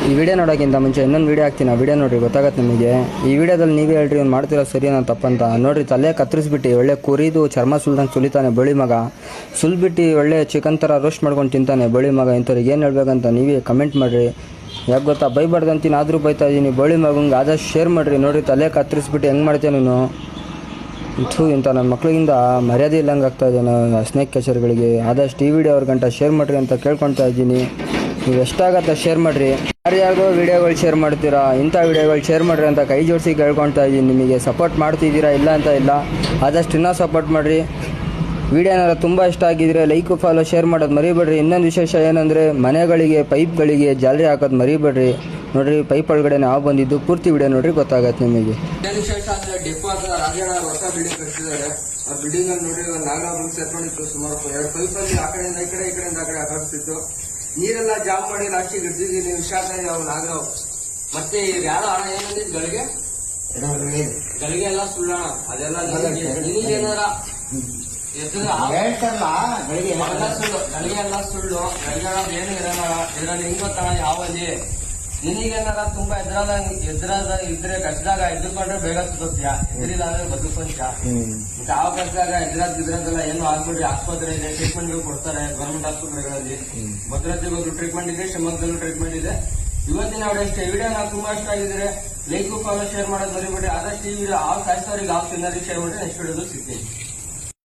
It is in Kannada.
ಈ ವಿಡಿಯೋ ನೋಡೋಕ್ಕಿಂತ ಮುಂಚೆ ಇನ್ನೊಂದು ವಿಡಿಯೋ ಹಾಕ್ತೀನಿ, ಆ ವಿಡಿಯೋ ನೋಡಿರಿ ಗೊತ್ತಾಗತ್ತೆ ನಿಮಗೆ. ಈ ವಿಡಿಯೋದಲ್ಲಿ ನೀವೇ ಹೇಳ್ರಿ ಅವ್ನು ಮಾಡ್ತಿರೋ ಸರಿ ನಾನು ತಪ್ಪಂತ. ನೋಡಿರಿ, ತಲೆ ಕತ್ತರಿಸ್ಬಿಟ್ಟು ಒಳ್ಳೆ ಕುರಿದು ಚರ್ಮ ಸುಲ್ದಂಗೆ ಸುಲಿತಾನೆ ಬಳಿ ಮಗ. ಸುಲ್ಬಿಟ್ಟು ಒಳ್ಳೆ ಚಿಕನ್ ಥರ ರೋಸ್ಟ್ ಮಾಡ್ಕೊಂಡು ತಿಂತಾನೆ ಬಳಿ ಮಗ. ಇಂಥವ್ರಿಗೆ ಏನು ಹೇಳ್ಬೇಕಂತ ನೀವೇ ಕಮೆಂಟ್ ಮಾಡಿರಿ. ಯಾಕೆ ಗೊತ್ತಾ, ಬೈಬಾರ್ದಂತೀನಿ ಆದರೂ ಬೈತಾ ಇದ್ದೀನಿ. ಬಳಿ ಮಗಂಗೆ ಆದಷ್ಟು ಶೇರ್ ಮಾಡಿರಿ. ನೋಡಿರಿ, ತಲೆ ಕತ್ತರಿಸ್ಬಿಟ್ಟು ಹೆಂಗೆ ಮಾಡ್ತೇನೆ ನೀನು. ಇಂಥ ನನ್ನ ಮಕ್ಳಿಗಿಂದ ಮರ್ಯಾದೆ ಇಲ್ಲಂಗೆ ಆಗ್ತಾಯಿದೆ ನಾನು ಸ್ನೇಕ್ ಕ್ಯಾಚರ್ಗಳಿಗೆ. ಆದಷ್ಟು ಈ ವಿಡಿಯೋ ಅವ್ರಿಗಂಟ ಶೇರ್ ಮಾಡಿರಿ ಅಂತ ಕೇಳ್ಕೊತಾ ಇದ್ದೀನಿ. ನೀವು ಎಷ್ಟಾಗತ್ತೆ ಶೇರ್ ಮಾಡಿರಿ. ಯಾರ್ಯಾರಿಗೋ ವೀಡಿಯೋಗಳು ಶೇರ್ ಮಾಡ್ತೀರಾ, ಇಂಥ ವೀಡಿಯೋಗಳು ಶೇರ್ ಮಾಡಿರಿ ಅಂತ ಕೈ ಜೋಡಿಸಿ ಕೇಳ್ಕೊತಾ ಇದ್ದೀನಿ. ನಿಮಗೆ ಸಪೋರ್ಟ್ ಮಾಡ್ತಿದ್ದೀರಾ, ಇಲ್ಲ ಅಂತ ಇಲ್ಲ, ಆದಷ್ಟು ಇನ್ನೂ ಸಪೋರ್ಟ್ ಮಾಡಿರಿ. ವಿಡಿಯೋ ಏನಾದ್ರು ತುಂಬ ಇಷ್ಟ ಆಗಿದ್ರೆ ಲೈಕು ಫಾಲೋ ಶೇರ್ ಮಾಡೋದು ಮರಿಬೇಡ್ರಿ. ಇನ್ನೊಂದು ವಿಶೇಷ ಏನಂದರೆ ಮನೆಗಳಿಗೆ ಪೈಪ್ಗಳಿಗೆ ಜಾಲರಿ ಹಾಕೋದು ಮರಿಬೇಡ್ರಿ. ನೋಡಿರಿ, ಪೈಪ್ ಒಳಗಡೆ ನಾವು ಬಂದಿದ್ದು ಪೂರ್ತಿ ವಿಡಿಯೋ ನೋಡ್ರಿ ಗೊತ್ತಾಗತ್ತೆ ನಿಮಗೆ. ವಿಶೇಷ ಅಂದರೆ ಡಿಪೋ ಹತ್ರ ರಾಜಣ್ಣ ಹೊಸ ಬಿಲ್ಡಿಂಗ್ ಕಟ್ಟಿಸಿದ್ದಾರೆ. ಆ ಬಿಲ್ಡಿಂಗ್ ಅಲ್ಲಿ ನೋಡಿ ನಾಗರಾಜ್ ಸೇರ್ಕೊಂಡಿತ್ತು. ಸುಮಾರು 2 ಪೈಪಲ್ಲಿ ಆ ಕಡೆಯಿಂದ ಈ ಕಡೆಯಿಂದ ಆ ಕಡೆ ಹಾಕಿಸ್ತಿತ್ತು. ನೀರೆಲ್ಲ ಜಾಮ್ ಮಾಡಿ ಲಾಸ್ಟಿಗೆ ಇಡ್ತಿದ್ದೀನಿ. ವಿಷಾದ ನಾವು ನಾಗರಾವ್ ಮತ್ತೆ ಯಾರೋ ಹಣ ಏನಂದ್ರೆ ಗಳಿಗೆ ಎಲ್ಲ ಸುಳ್ಳೋಣ ಅದೆಲ್ಲ ನಿನಗೇನಾರ ಗಳಿಗೆ ಎಲ್ಲ ಸುಳ್ಳು. ಗಳಿಗೆ ಏನು ಇರೋಣ ಇದ್ರಲ್ಲಿ ಹಿಂಗ್ ಗೊತ್ತಾಣ ಯಾವಲ್ಲಿ ನಿನಗೇನಾರ ತುಂಬಾ ಎದ್ರಾದ ಇದ್ರೆ ಕಷ್ಟದಾಗ ಎದ್ದುಕೊಂಡ್ರೆ ಬೇಗ ಸುತ್ತೀಯ, ಎದ್ರಿಲ್ಲ ಅಂದ್ರೆ ಬದುಕೊಂತ. ಯಾವ ಕಷ್ಟದಾಗ ಇದ್ರದ್ದೆಲ್ಲ ಏನು ಆಗ್ಬಿಡ್ರಿ. ಆಸ್ಪತ್ರೆ ಇದೆ, ಟ್ರೀಟ್ಮೆಂಟ್ ಕೊಡ್ತಾರೆ ಗವರ್ಮೆಂಟ್ ಆಸ್ಪತ್ರೆಗಳಲ್ಲಿ. ಭದ್ರತೆಗೂ ಟ್ರೀಟ್ಮೆಂಟ್ ಇದೆ, ಶಿವಮೊಗ್ಗದಲ್ಲೂ ಟ್ರೀಟ್ಮೆಂಟ್ ಇದೆ. ಇವತ್ತಿನ ವಿಡಿಯೋ ನಾವು ತುಂಬಾ ಇಷ್ಟ ಆಗಿದ್ರೆ ಲೈಕ್ ಫಾಲೋ ಶೇರ್ ಮಾಡೋದು ಮರಿಬೇಡಿ. ಆದಷ್ಟು ಈ ವಿಡಿಯೋ ಕಾಯಿಸ್ತವ್ರಿಗೆ ತಿನ್ನೋರಿಗೆ ಶೇರ್ ಮಾಡಿ ನೆಕ್ಸ್ಟ್ ವಿಡಿಯೋದು ಸಿಗ್ತೀನಿ.